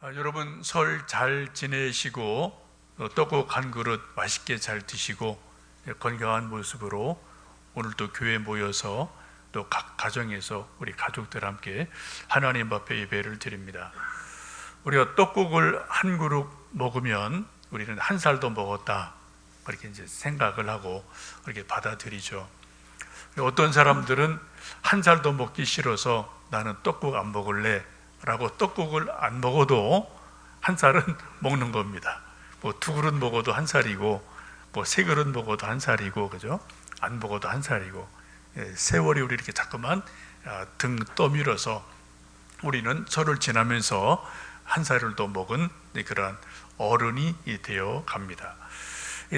여러분 설 잘 지내시고 떡국 한 그릇 맛있게 잘 드시고 건강한 모습으로 오늘 또 교회에 모여서 또 각 가정에서 우리 가족들 함께 하나님 앞에 예배를 드립니다. 우리가 떡국을 한 그릇 먹으면 우리는 한 살도 먹었다 그렇게 이제 생각을 하고 그렇게 받아들이죠. 어떤 사람들은 한 살도 먹기 싫어서 나는 떡국 안 먹을래 라고 떡국을 안 먹어도 한 살은 먹는 겁니다. 뭐 두 그릇 먹어도 한 살이고 뭐 세 그릇 먹어도 한 살이고, 그죠? 안 먹어도 한 살이고, 세월이 우리 이렇게 자꾸만 등 떠밀어서 우리는 설을 지나면서 한 살을 더 먹은 그러한 어른이 되어 갑니다.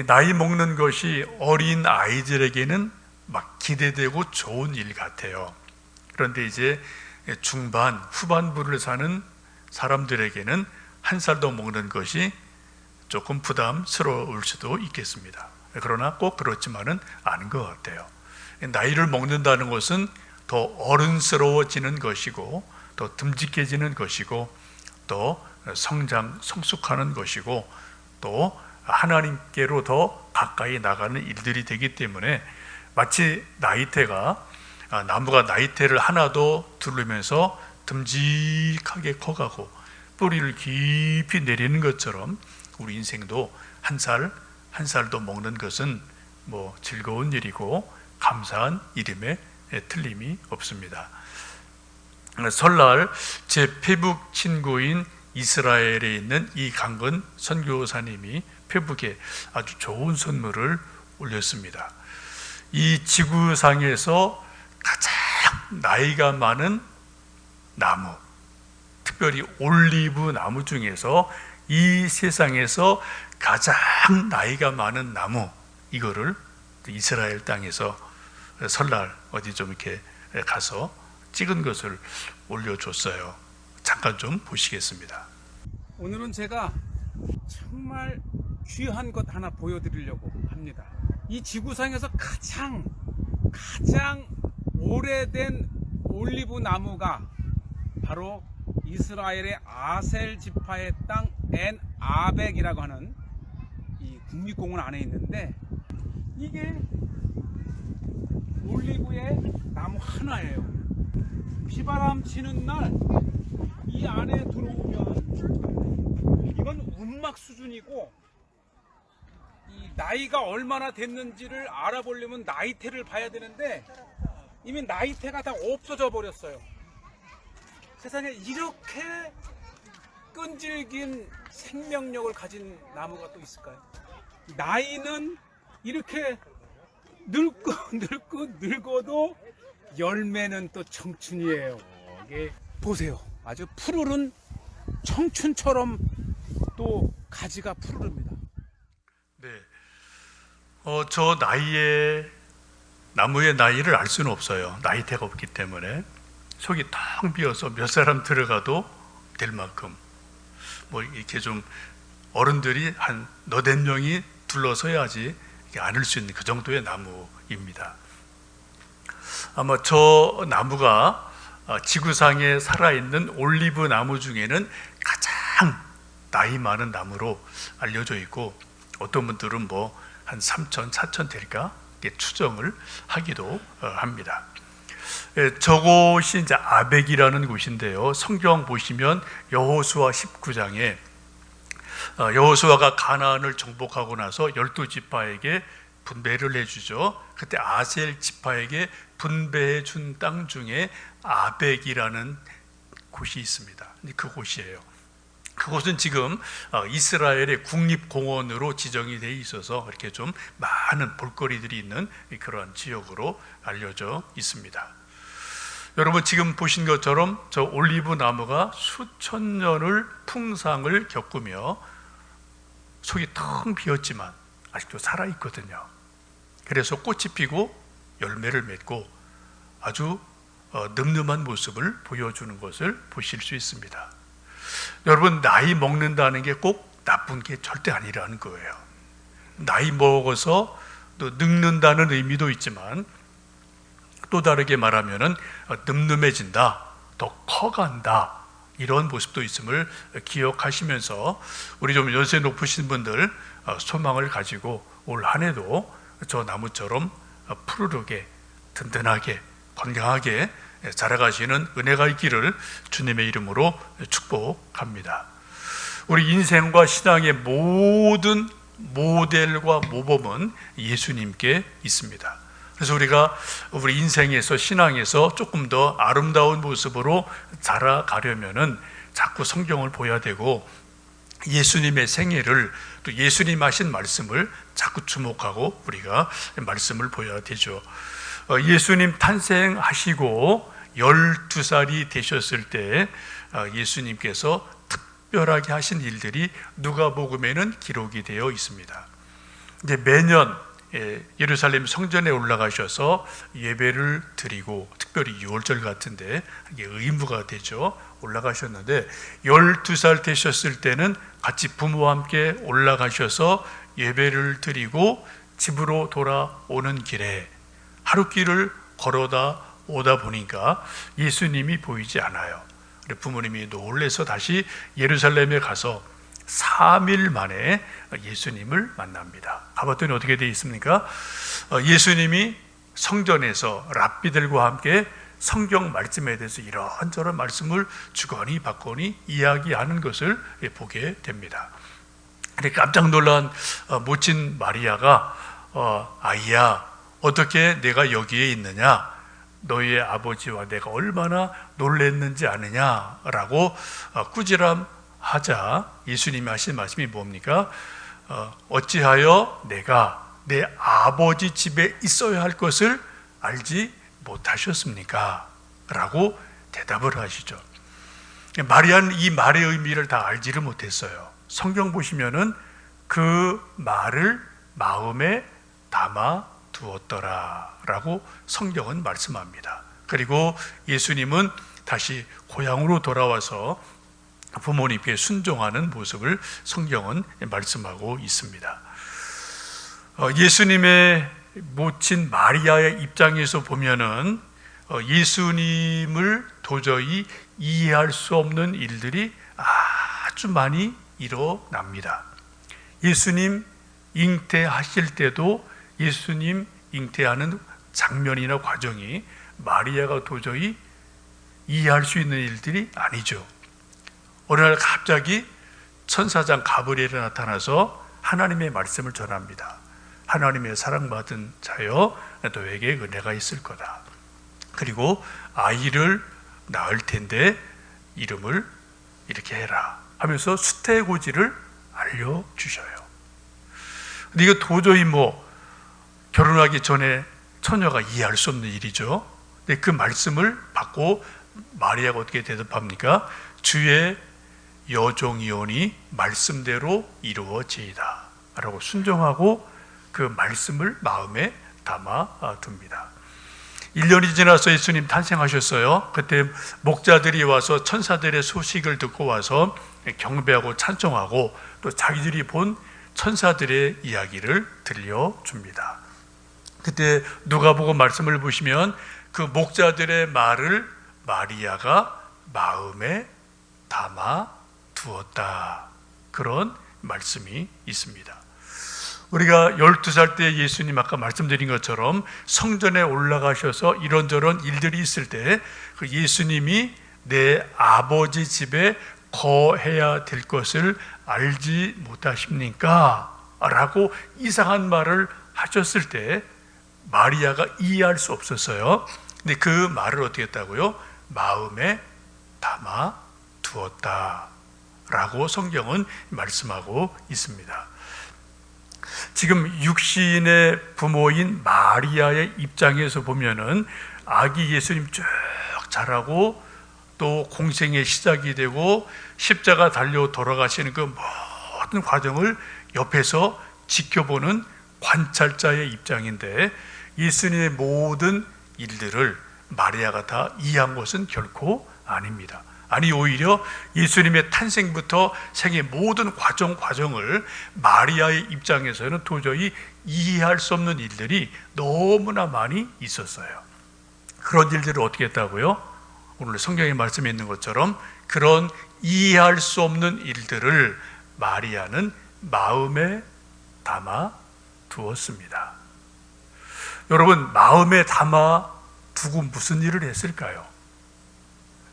나이 먹는 것이 어린 아이들에게는 막 기대되고 좋은 일 같아요. 그런데 이제 중반, 후반부를 사는 사람들에게는 한 살 더 먹는 것이 조금 부담스러울 수도 있겠습니다. 그러나 꼭 그렇지만은 않은 것 같아요. 나이를 먹는다는 것은 더 어른스러워지는 것이고, 더 듬직해지는 것이고, 또 성숙하는 것이고, 또 하나님께로 더 가까이 나가는 일들이 되기 때문에 마치 나무가 나이테를 하나도 두르면서 듬직하게 커가고 뿌리를 깊이 내리는 것처럼 우리 인생도 한 살도 먹는 것은 뭐 즐거운 일이고 감사한 일임에 틀림이 없습니다. 설날 제 페북 친구인 이스라엘에 있는 이강근 선교사님이 페북에 아주 좋은 선물을 올렸습니다. 이 지구상에서 가장 나이가 많은 나무, 특별히 올리브 나무 중에서 이 세상에서 가장 나이가 많은 나무, 이거를 이스라엘 땅에서 설날 어디 좀 이렇게 가서 찍은 것을 올려줬어요. 잠깐 좀 보시겠습니다. 오늘은 제가 정말 귀한 것 하나 보여드리려고 합니다. 이 지구상에서 가장 오래된 올리브 나무가 바로 이스라엘의 아셀 지파의 땅 엔 아벡이라고 하는 이 국립공원 안에 있는데, 이게 올리브의 나무 하나예요. 비바람 치는 날 이 안에 들어오면 이건 운막 수준이고, 이 나이가 얼마나 됐는지를 알아보려면 나이테를 봐야 되는데 이미 나이테가 다 없어져 버렸어요. 세상에 이렇게 끈질긴 생명력을 가진 나무가 또 있을까요? 나이는 이렇게 늙어도 열매는 또 청춘이에요. 이게 보세요. 아주 푸르른 청춘처럼 또 가지가 푸르릅니다. 네, 저 나무의 나이를 알 수는 없어요. 나이테가 없기 때문에. 속이 텅 비어서 몇 사람 들어가도 될 만큼 뭐 이렇게 좀 어른들이 한 너댓 명이 둘러서야지 안을 수 있는 그 정도의 나무입니다. 아마 저 나무가 지구상에 살아있는 올리브 나무 중에는 가장 나이 많은 나무로 알려져 있고, 어떤 분들은 뭐 한 3천, 4천 될까 이렇게 추정을 하기도 합니다. 저곳이 이제 아벡이라는 곳인데요. 성경 보시면 여호수아 19장에 여호수아가 가나안을 정복하고 나서 12지파에게 분배를 해주죠. 그때 아셀 지파에게 분배해 준 땅 중에 아벡이라는 곳이 있습니다. 그곳이에요. 그곳은 지금 이스라엘의 국립공원으로 지정이 돼 있어서 이렇게 좀 많은 볼거리들이 있는 그러한 지역으로 알려져 있습니다. 여러분 지금 보신 것처럼 저 올리브 나무가 수천 년을 풍상을 겪으며 속이 텅 비었지만 아직도 살아있거든요. 그래서 꽃이 피고 열매를 맺고 아주 늠름한 모습을 보여주는 것을 보실 수 있습니다. 여러분, 나이 먹는다는 게 꼭 나쁜 게 절대 아니라는 거예요. 나이 먹어서 또 늙는다는 의미도 있지만, 또 다르게 말하면은 늠름해진다, 더 커간다, 이런 모습도 있음을 기억하시면서 우리 좀 연세 높으신 분들 소망을 가지고 올 한 해도 저 나무처럼 푸르르게 든든하게 건강하게 자라가시는 은혜가 있기를 주님의 이름으로 축복합니다. 우리 인생과 신앙의 모든 모델과 모범은 예수님께 있습니다. 그래서 우리가 우리 인생에서 신앙에서 조금 더 아름다운 모습으로 자라가려면은 자꾸 성경을 보아야 되고 예수님의 생애를 또 예수님 하신 말씀을 자꾸 주목하고 우리가 말씀을 보아야 되죠. 예수님 탄생하시고 12살이 되셨을 때 예수님께서 특별하게 하신 일들이 누가복음에는 기록이 되어 있습니다. 이제 매년 예루살렘 성전에 올라가셔서 예배를 드리고 특별히 6월절 같은데 이게 의무가 되죠. 올라가셨는데 12살 되셨을 때는 같이 부모와 함께 올라가셔서 예배를 드리고 집으로 돌아오는 길에 하루길을 걸어다 오다 보니까 예수님이 보이지 않아요. 부모님이 놀래서 다시 예루살렘에 가서 3일 만에 예수님을 만납니다. 가봤더니 어떻게 되어 있습니까? 예수님이 성전에서 랍비들과 함께 성경 말씀에 대해서 이런저런 말씀을 주거니 받거니 이야기하는 것을 보게 됩니다. 깜짝 놀란 모친 마리아가 아이야, 어떻게 내가 여기에 있느냐? 너희의 아버지와 내가 얼마나 놀랬는지 아느냐라고 꾸지람하자 예수님이 하신 말씀이 뭡니까? 어찌하여 내가 내 아버지 집에 있어야 할 것을 알지 못하셨습니까? 라고 대답을 하시죠. 마리아는 이 말의 의미를 다 알지를 못했어요. 성경 보시면은 그 말을 마음에 담아 두었더라라고 성경은 말씀합니다. 그리고 예수님은 다시 고향으로 돌아와서 부모님께 순종하는 모습을 성경은 말씀하고 있습니다. 예수님의 모친 마리아의 입장에서 보면은 예수님을 도저히 이해할 수 없는 일들이 아주 많이 일어납니다. 예수님 잉태하실 때도 예수님 잉태하는 장면이나 과정이 마리아가 도저히 이해할 수 있는 일들이 아니죠. 어느 날 갑자기 천사장 가브리엘이 나타나서 하나님의 말씀을 전합니다. 하나님의 사랑받은 자여 너에게 은혜가 있을 거다. 그리고 아이를 낳을 텐데 이름을 이렇게 해라 하면서 수태고지를 알려주셔요. 근데 이거 도저히 결혼하기 전에 처녀가 이해할 수 없는 일이죠. 근데 그 말씀을 받고 마리아가 어떻게 대답합니까? 주의 여종이오니 말씀대로 이루어지이다 라고 순종하고 그 말씀을 마음에 담아 둡니다. 1년이 지나서 예수님 탄생하셨어요. 그때 목자들이 와서 천사들의 소식을 듣고 와서 경배하고 찬송하고 또 자기들이 본 천사들의 이야기를 들려줍니다. 그때 누가복음 말씀을 보시면 그 목자들의 말을 마리아가 마음에 담아 두었다. 그런 말씀이 있습니다. 우리가 12살 때 예수님 아까 말씀드린 것처럼 성전에 올라가셔서 이런저런 일들이 있을 때 그 예수님이 내 아버지 집에 거해야 될 것을 알지 못하십니까? 라고 이상한 말을 하셨을 때 마리아가 이해할 수 없었어요. 근데 그 말을 어떻게 했다고요? 마음에 담아 두었다 라고 성경은 말씀하고 있습니다. 지금 육신의 부모인 마리아의 입장에서 보면은 아기 예수님 쭉 자라고 또 공생의 시작이 되고 십자가 달려 돌아가시는 그 모든 과정을 옆에서 지켜보는 관찰자의 입장인데 예수님의 모든 일들을 마리아가 다 이해한 것은 결코 아닙니다. 아니 오히려 예수님의 탄생부터 생의 모든 과정을 마리아의 입장에서는 도저히 이해할 수 없는 일들이 너무나 많이 있었어요. 그런 일들을 어떻게 했다고요? 오늘 성경에 말씀에 있는 것처럼 그런 이해할 수 없는 일들을 마리아는 마음에 담아 두었습니다. 여러분, 마음에 담아 두고 무슨 일을 했을까요?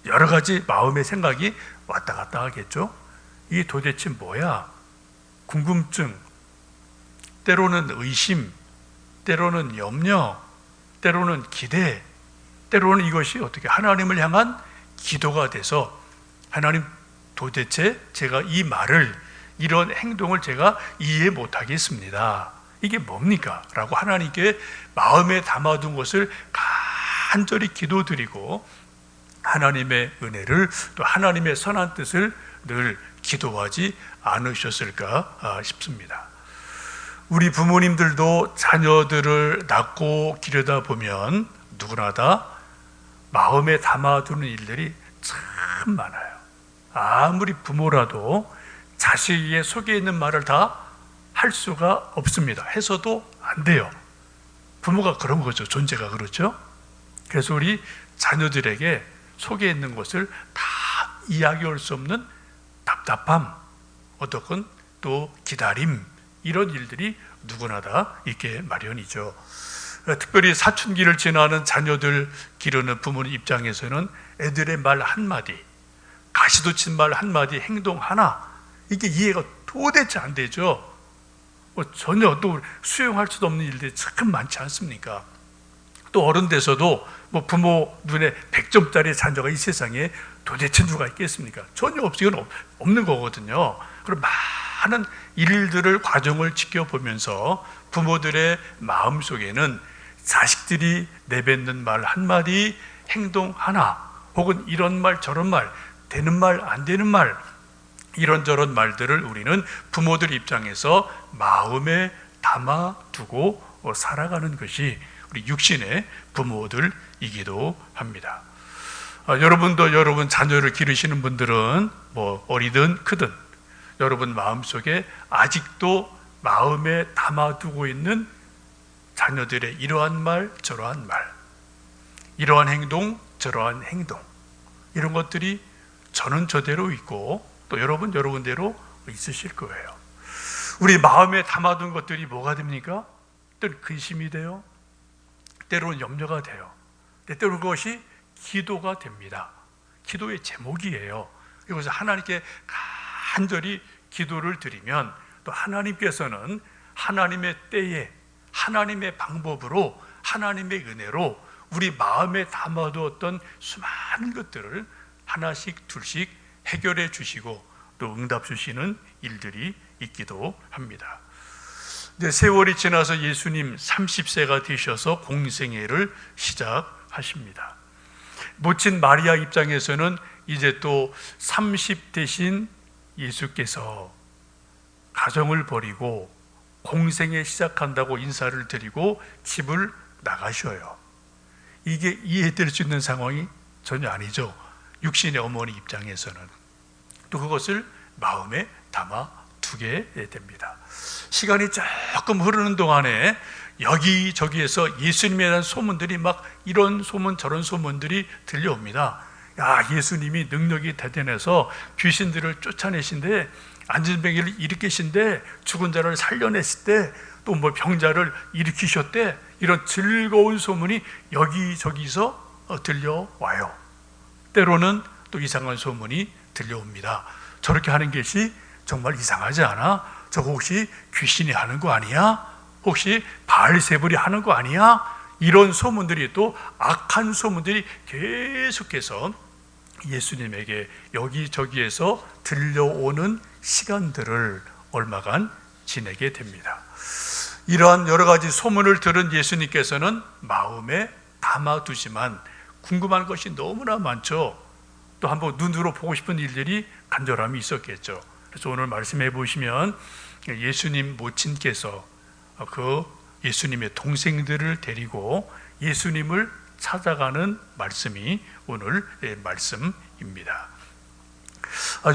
여러 가지 마음의 생각이 왔다 갔다 하겠죠? 이게 도대체 뭐야? 궁금증, 때로는 의심, 때로는 염려, 때로는 기대, 때로는 이것이 어떻게 하나님을 향한 기도가 돼서 하나님, 도대체 제가 이 말을, 이런 행동을 제가 이해 못하겠습니다. 이게 뭡니까? 라고 하나님께 마음에 담아둔 것을 간절히 기도드리고 하나님의 은혜를, 또 하나님의 선한 뜻을 늘 기도하지 않으셨을까 싶습니다. 우리 부모님들도 자녀들을 낳고 기르다 보면 누구나 다 마음에 담아두는 일들이 참 많아요. 아무리 부모라도 자식의 속에 있는 말을 다 할 수가 없습니다. 해서도 안 돼요. 부모가 그런 거죠. 존재가 그렇죠. 그래서 우리 자녀들에게 속에 있는 것을 다 이야기할 수 없는 답답함, 어떻건 또 기다림, 이런 일들이 누구나 다 있게 마련이죠. 특별히 사춘기를 지나는 자녀들 기르는 부모님 입장에서는 애들의 말 한마디, 가시도 친 말 한마디, 행동 하나, 이게 이해가 도대체 안 되죠. 전혀 또 수용할 수도 없는 일들이 참 많지 않습니까? 또 어른 돼서도 부모 눈에 100점짜리 자녀가 이 세상에 도대체 누가 있겠습니까? 전혀 없는 거거든요. 그럼 많은 일들을, 과정을 지켜보면서 부모들의 마음속에는 자식들이 내뱉는 말 한마디, 행동 하나, 혹은 이런 말 저런 말, 되는 말 안 되는 말, 이런저런 말들을 우리는 부모들 입장에서 마음에 담아두고 살아가는 것이 우리 육신의 부모들이기도 합니다. 여러분도 여러분 자녀를 기르시는 분들은 어리든 크든 여러분 마음속에 아직도 마음에 담아두고 있는 자녀들의 이러한 말 저러한 말, 이러한 행동 저러한 행동, 이런 것들이 저는 저대로 있고 또 여러분대로 있으실 거예요. 우리 마음에 담아둔 것들이 뭐가 됩니까? 때로는 근심이 돼요. 때로는 염려가 돼요. 때로는 그것이 기도가 됩니다. 기도의 제목이에요. 이것을 하나님께 간절히 기도를 드리면 또 하나님께서는 하나님의 때에, 하나님의 방법으로, 하나님의 은혜로 우리 마음에 담아두었던 수많은 것들을 하나씩 둘씩 해결해 주시고 또 응답 주시는 일들이 있기도 합니다. 세월이 지나서 예수님 30세가 되셔서 공생애를 시작하십니다. 모친 마리아 입장에서는 이제 또 30 되신 예수께서 가정을 버리고 공생애 시작한다고 인사를 드리고 집을 나가셔요. 이게 이해될 수 있는 상황이 전혀 아니죠. 육신의 어머니 입장에서는. 또 그것을 마음에 담아 두게 됩니다. 시간이 조금 흐르는 동안에 여기저기에서 예수님에 대한 소문들이 막 이런 소문 저런 소문들이 들려옵니다. 야, 예수님이 능력이 대단해서 귀신들을 쫓아내신대, 안진뱅이를 일으키신대, 죽은 자를 살려내실 때 또 병자를 일으키셨대, 이런 즐거운 소문이 여기저기서 들려와요. 때로는 또 이상한 소문이 들려옵니다. 저렇게 하는 것이 정말 이상하지 않아? 저거 혹시 귀신이 하는 거 아니야? 혹시 바알세불이 하는 거 아니야? 이런 소문들이, 또 악한 소문들이 계속해서 예수님에게 여기저기에서 들려오는 시간들을 얼마간 지내게 됩니다. 이러한 여러 가지 소문을 들은 예수님께서는 마음에 담아두지만 궁금한 것이 너무나 많죠. 또 한번 눈으로 보고 싶은 일들이 간절함이 있었겠죠. 그래서 오늘 말씀해 보시면 예수님 모친께서 그 예수님의 동생들을 데리고 예수님을 찾아가는 말씀이 오늘 말씀입니다.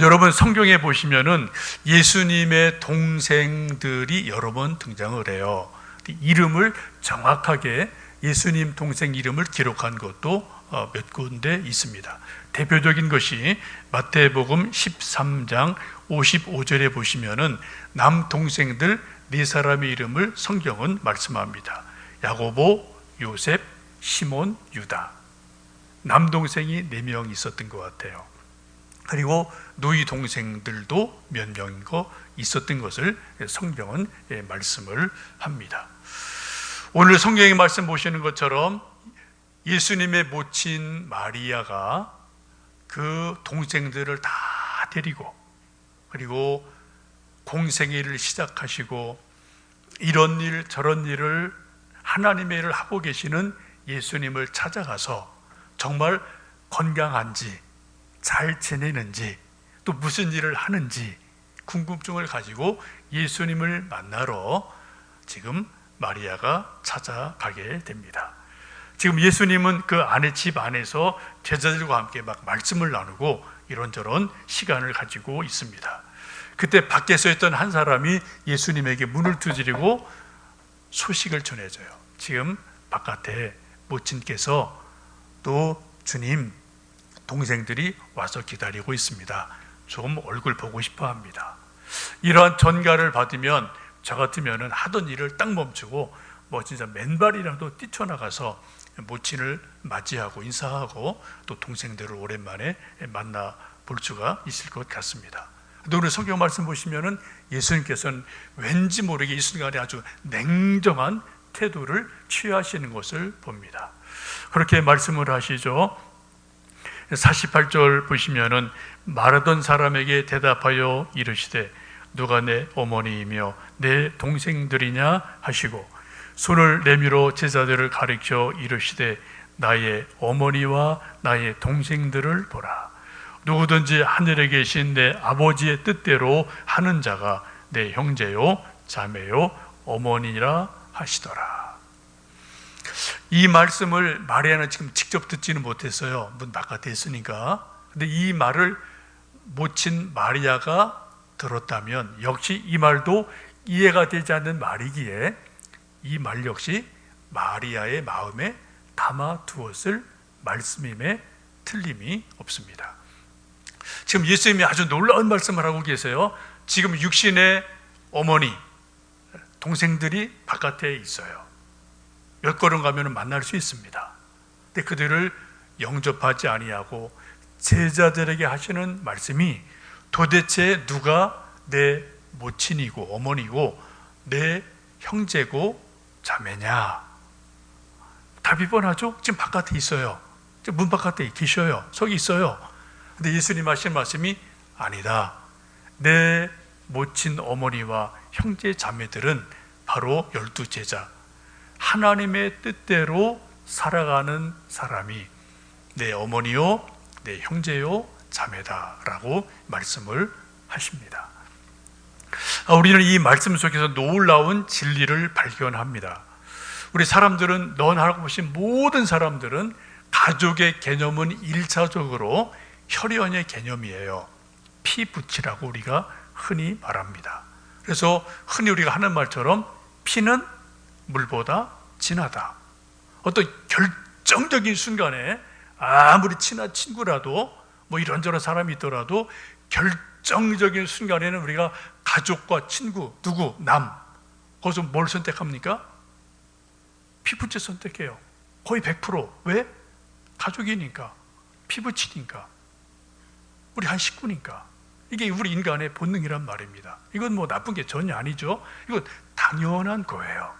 여러분 성경에 보시면은 예수님의 동생들이 여러 번 등장을 해요. 이름을 정확하게 예수님 동생 이름을 기록한 것도 몇 군데 있습니다. 대표적인 것이 마태복음 13장 55절에 보시면은 남동생들 네 사람의 이름을 성경은 말씀합니다. 야고보, 요셉, 시몬, 유다. 남동생이 4명 있었던 것 같아요. 그리고 누이 동생들도 몇 명이고 있었던 것을 성경은 말씀을 합니다. 오늘 성경의 말씀 보시는 것처럼 예수님의 모친 마리아가 그 동생들을 다 데리고 그리고 공생의 일을 시작하시고 이런 일 저런 일을 하나님의 일을 하고 계시는 예수님을 찾아가서 정말 건강한지 잘 지내는지 또 무슨 일을 하는지 궁금증을 가지고 예수님을 만나러 지금 마리아가 찾아가게 됩니다. 지금 예수님은 그 집 안에서 제자들과 함께 막 말씀을 나누고 이런저런 시간을 가지고 있습니다. 그때 밖에 서 있던 한 사람이 예수님에게 문을 두드리고 소식을 전해줘요. 지금 바깥에 모친께서 또 주님 동생들이 와서 기다리고 있습니다. 좀 얼굴 보고 싶어 합니다. 이러한 전가를 받으면 저 같으면 하던 일을 딱 멈추고 진짜 맨발이라도 뛰쳐나가서 모친을 맞이하고 인사하고 또 동생들을 오랜만에 만나 볼 수가 있을 것 같습니다. 오늘 성경 말씀 보시면은 예수님께서는 왠지 모르게 이 순간에 아주 냉정한 태도를 취하시는 것을 봅니다. 그렇게 말씀을 하시죠. 48절 보시면은 말하던 사람에게 대답하여 이르시되 누가 내 어머니이며 내 동생들이냐 하시고 손을 내밀어 제자들을 가리켜 이르시되 나의 어머니와 나의 동생들을 보라. 누구든지 하늘에 계신 내 아버지의 뜻대로 하는 자가 내 형제요 자매요 어머니라 하시더라. 이 말씀을 마리아는 지금 직접 듣지는 못했어요. 문 바깥에 있으니까. 근데 이 말을 모친 마리아가 들었다면 역시 이 말도 이해가 되지 않는 말이기에 이 말 역시 마리아의 마음에 담아두었을 말씀임에 틀림이 없습니다. 지금 예수님이 아주 놀라운 말씀을 하고 계세요. 지금 육신의 어머니, 동생들이 바깥에 있어요. 몇 걸음 가면 만날 수 있습니다. 근데 그들을 영접하지 아니하고 제자들에게 하시는 말씀이 도대체 누가 내 모친이고 어머니고 내 형제고 자매냐? 답이 뻔하죠? 지금 바깥에 있어요. 지금 문 바깥에 계셔요. 저기 있어요. 근데 예수님 하신 말씀이 아니다. 내 모친 어머니와 형제 자매들은 바로 12제자. 하나님의 뜻대로 살아가는 사람이 내 어머니요, 내 형제요, 자매다라고 말씀을 하십니다. 우리는 이 말씀 속에서 놀라운 진리를 발견합니다. 우리 사람들은 너나 보신 모든 사람들은 가족의 개념은 1차적으로 혈연의 개념이에요. 피부치라고 우리가 흔히 말합니다. 그래서 흔히 우리가 하는 말처럼 피는 물보다 진하다. 어떤 결정적인 순간에 아무리 친한 친구라도 이런저런 사람이 있더라도 결정적인 순간에는 우리가 가족과 친구, 누구, 남 거기서 뭘 선택합니까? 피부치 선택해요. 거의 100%. 왜? 가족이니까, 피부치니까, 우리 한 식구니까. 이게 우리 인간의 본능이란 말입니다. 이건 나쁜 게 전혀 아니죠. 이건 당연한 거예요.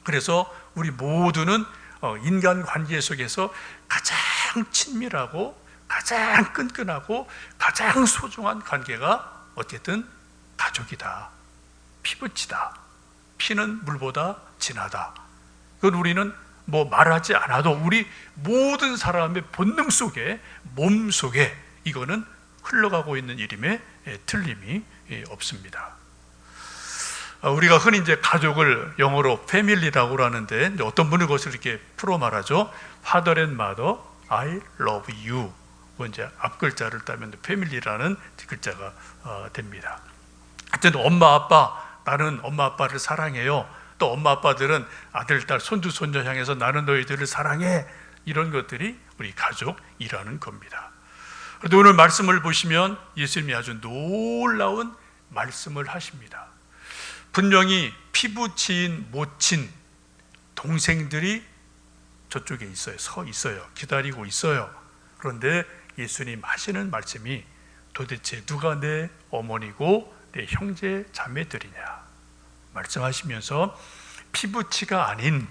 그래서 우리 모두는 인간 관계 속에서 가장 친밀하고 가장 끈끈하고 가장 소중한 관계가 어쨌든 가족이다. 피부치다. 피는 물보다 진하다. 그건 우리는 말하지 않아도 우리 모든 사람의 본능 속에, 몸 속에 이거는 흘러가고 있는 일임에 틀림이 없습니다. 우리가 흔히 이제 가족을 영어로 패밀리라고 하는데 어떤 분은 그것을 이렇게 풀어 말하죠. Father and Mother, I love you. 이제 앞 글자를 따면 패밀리라는 글자가 됩니다. 하여튼 엄마 아빠, 나는 엄마 아빠를 사랑해요. 또 엄마 아빠들은 아들 딸 손주 손녀 향해서 나는 너희들을 사랑해. 이런 것들이 우리 가족이라는 겁니다. 그런데 오늘 말씀을 보시면 예수님이 아주 놀라운 말씀을 하십니다. 분명히 피부치인 모친 동생들이 저쪽에 있어요. 서 있어요. 기다리고 있어요. 그런데 예수님 하시는 말씀이 도대체 누가 내 어머니고 내 형제 자매들이냐 말씀하시면서 피부치가 아닌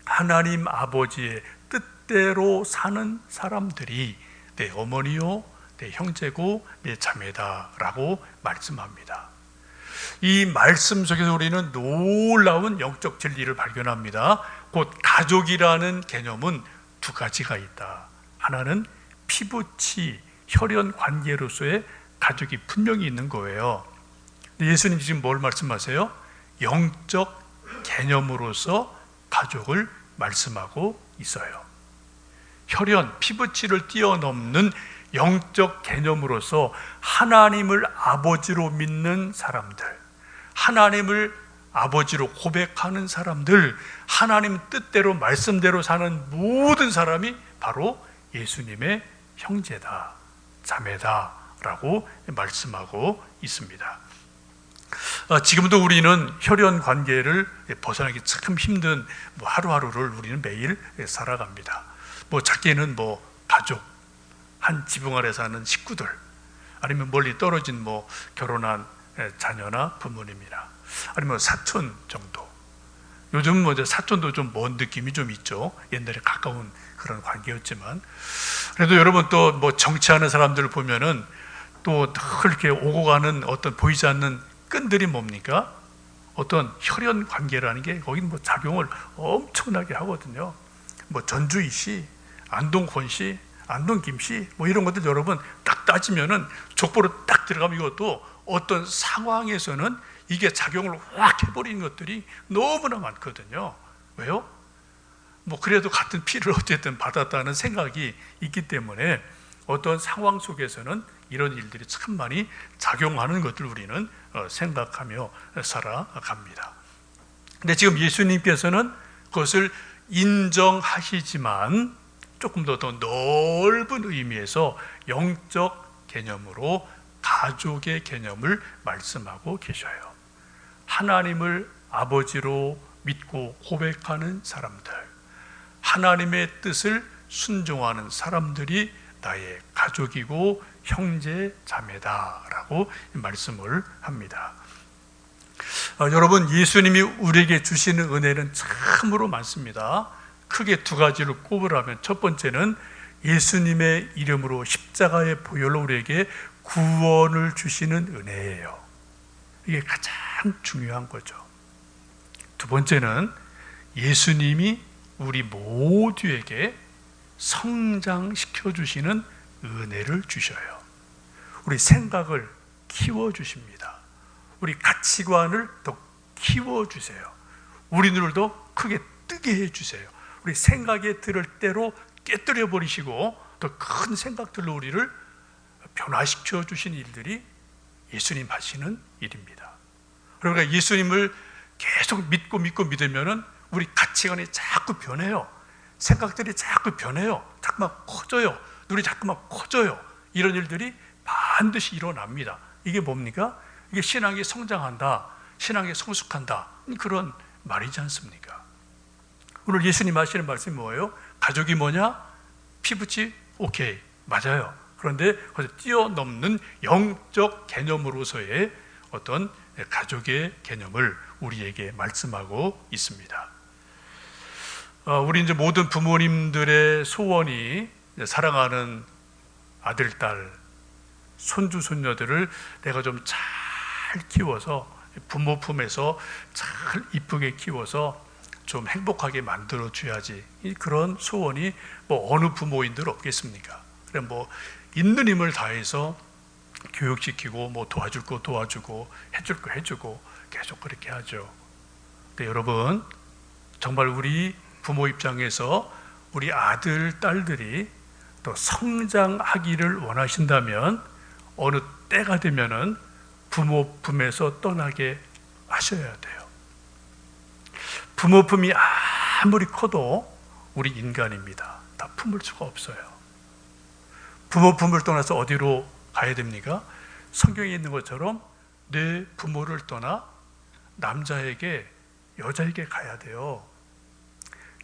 하나님 아버지의 뜻대로 사는 사람들이 내 어머니요 내 형제고 내 자매다라고 말씀합니다. 이 말씀 속에서 우리는 놀라운 영적 진리를 발견합니다. 곧 가족이라는 개념은 두 가지가 있다. 하나는 피부치 혈연 관계로서의 가족이 분명히 있는 거예요. 예수님 지금 뭘 말씀하세요? 영적 개념으로서 가족을 말씀하고 있어요. 혈연, 피부치를 뛰어넘는 영적 개념으로서 하나님을 아버지로 믿는 사람들, 하나님을 아버지로 고백하는 사람들, 하나님 뜻대로 말씀대로 사는 모든 사람이 바로 예수님의 형제다, 자매다라고 말씀하고 있습니다. 지금도 우리는 혈연 관계를 벗어나기 참 힘든 하루하루를 우리는 매일 살아갑니다. 작게는 가족, 한 지붕 아래 사는 식구들, 아니면 멀리 떨어진 결혼한 자녀나 부모님이나, 아니면 사촌 정도. 요즘 사촌도 좀 먼 느낌이 좀 있죠. 옛날에 가까운 그런 관계였지만, 그래도 여러분 또 정치하는 사람들을 보면은 또 이렇게 오고 가는 어떤 보이지 않는 끈들이 뭡니까? 어떤 혈연 관계라는 게 거긴 작용을 엄청나게 하거든요. 전주희 씨, 안동권 씨, 안동김 씨, 이런 것들 여러분 딱 따지면은 족보로 딱 들어가면 이것도 어떤 상황에서는 이게 작용을 확 해버리는 것들이 너무나 많거든요. 왜요? 그래도 같은 피를 어쨌든 받았다는 생각이 있기 때문에 어떤 상황 속에서는 이런 일들이 참 많이 작용하는 것들 우리는 생각하며 살아갑니다. 근데 지금 예수님께서는 그것을 인정하시지만 조금 더 넓은 의미에서 영적 개념으로 가족의 개념을 말씀하고 계셔요. 하나님을 아버지로 믿고 고백하는 사람들, 하나님의 뜻을 순종하는 사람들이 나의 가족이고 형제 자매다라고 말씀을 합니다. 여러분, 예수님이 우리에게 주시는 은혜는 참으로 많습니다. 크게 두 가지를 꼽으라면 첫 번째는 예수님의 이름으로 십자가의 보혈로 우리에게 구원을 주시는 은혜예요. 이게 가장 중요한 거죠. 두 번째는 예수님이 우리 모두에게 성장시켜 주시는 은혜를 주셔요. 우리 생각을 키워주십니다. 우리 가치관을 더 키워주세요. 우리 눈을 더 크게 뜨게 해주세요. 우리 생각에 들을 대로 깨뜨려 버리시고 더 큰 생각들로 우리를 변화시켜 주신 일들이 예수님 하시는 일입니다. 그러니까 예수님을 계속 믿고 믿으면은 우리 가치관이 자꾸 변해요. 생각들이 자꾸 변해요. 자꾸만 커져요. 눈이 자꾸만 커져요. 이런 일들이 반드시 일어납니다. 이게 뭡니까? 이게 신앙이 성장한다, 신앙이 성숙한다, 그런 말이지 않습니까? 오늘 예수님 하시는 말씀이 뭐예요? 가족이 뭐냐? 피부치? 오케이, 맞아요. 그런데 그것을 뛰어넘는 영적 개념으로서의 어떤 가족의 개념을 우리에게 말씀하고 있습니다. 우리 이제 모든 부모님들의 소원이 사랑하는 아들, 딸, 손주, 손녀들을 내가 좀 잘 키워서 부모 품에서 잘 이쁘게 키워서 좀 행복하게 만들어 줘야지. 그런 소원이 어느 부모인들 없겠습니까? 그래 있는 힘을 다해서 교육시키고 도와줄 거 도와주고 해줄 거 해주고 계속 그렇게 하죠. 근데 여러분, 정말 우리 부모 입장에서 우리 아들, 딸들이 또 성장하기를 원하신다면 어느 때가 되면은 부모 품에서 떠나게 하셔야 돼요. 부모 품이 아무리 커도 우리 인간입니다. 다 품을 수가 없어요. 부모 품을 떠나서 어디로 가야 됩니까? 성경에 있는 것처럼 내 부모를 떠나 남자에게 여자에게 가야 돼요.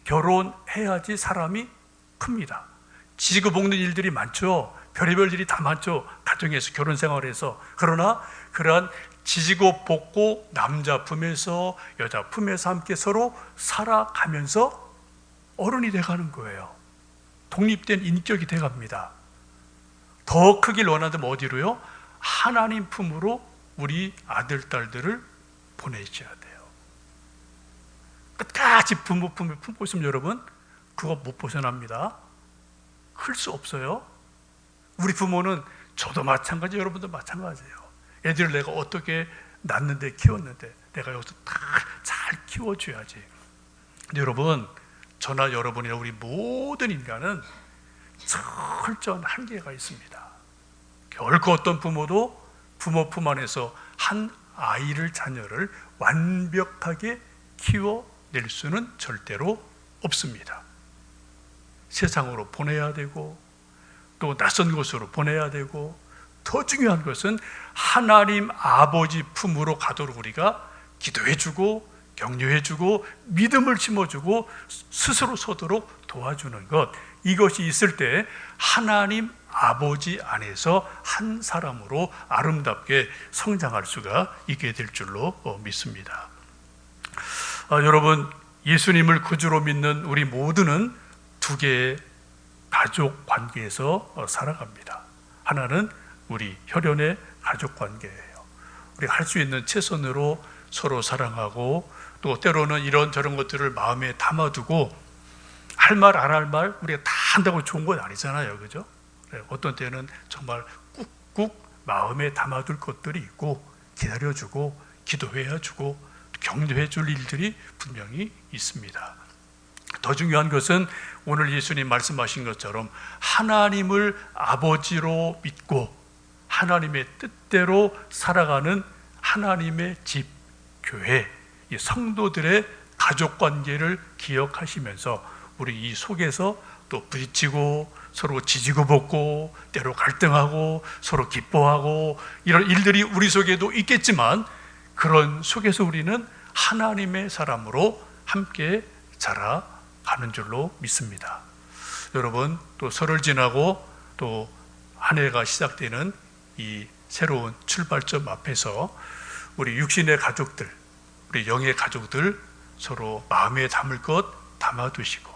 결혼해야지 사람이 큽니다. 지지고 볶는 일들이 많죠. 별의별 일이 다 많죠. 가정에서, 결혼 생활에서. 그러나 그러한 지지고 볶고 남자 품에서 여자 품에서 함께 서로 살아가면서 어른이 돼가는 거예요. 독립된 인격이 돼갑니다. 더 크길 원한다면 어디로요? 하나님 품으로 우리 아들, 딸들을 보내셔야 돼요. 끝까지 부모 품에 품고 있으면 여러분 그거 못 벗어납니다. 클 수 없어요. 우리 부모는 저도 마찬가지, 여러분도 마찬가지예요. 애들을 내가 어떻게 낳는데 키웠는데 내가 여기서 다 잘 키워줘야지. 근데 여러분, 저나 여러분이나 우리 모든 인간은 철저한 한계가 있습니다. 결코 어떤 부모도 부모 품 안에서 한 아이를, 자녀를 완벽하게 키워낼 수는 절대로 없습니다. 세상으로 보내야 되고 또 낯선 곳으로 보내야 되고, 더 중요한 것은 하나님 아버지 품으로 가도록 우리가 기도해주고 격려해주고 믿음을 심어주고 스스로 서도록 도와주는 것, 이것이 있을 때 하나님 아버지 안에서 한 사람으로 아름답게 성장할 수가 있게 될 줄로 믿습니다. 여러분, 예수님을 구주로 믿는 우리 모두는 두 개의 가족 관계에서 살아갑니다. 하나는 우리 혈연의 가족 관계예요. 우리가 할 수 있는 최선으로 서로 사랑하고, 또 때로는 이런저런 것들을 마음에 담아두고, 할 말 안 할 말 우리가 다 한다고 좋은 건 아니잖아요, 그죠? 어떤 때는 정말 꾹꾹 마음에 담아둘 것들이 있고, 기다려주고 기도해주고 격려해줄 일들이 분명히 있습니다. 더 중요한 것은 오늘 예수님 말씀하신 것처럼 하나님을 아버지로 믿고 하나님의 뜻대로 살아가는 하나님의 집, 교회, 이 성도들의 가족관계를 기억하시면서 우리 이 속에서 또 부딪히고 서로 지지고 볶고 때로 갈등하고 서로 기뻐하고 이런 일들이 우리 속에도 있겠지만, 그런 속에서 우리는 하나님의 사람으로 함께 자라가는 줄로 믿습니다. 여러분, 또 설을 지나고 또 한 해가 시작되는 이 새로운 출발점 앞에서 우리 육신의 가족들, 우리 영의 가족들 서로 마음에 담을 것 담아두시고,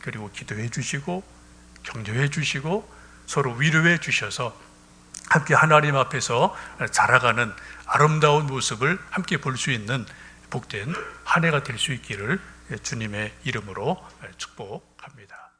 그리고 기도해 주시고 격려해 주시고 서로 위로해 주셔서 함께 하나님 앞에서 자라가는 아름다운 모습을 함께 볼 수 있는 복된 한 해가 될 수 있기를 주님의 이름으로 축복합니다.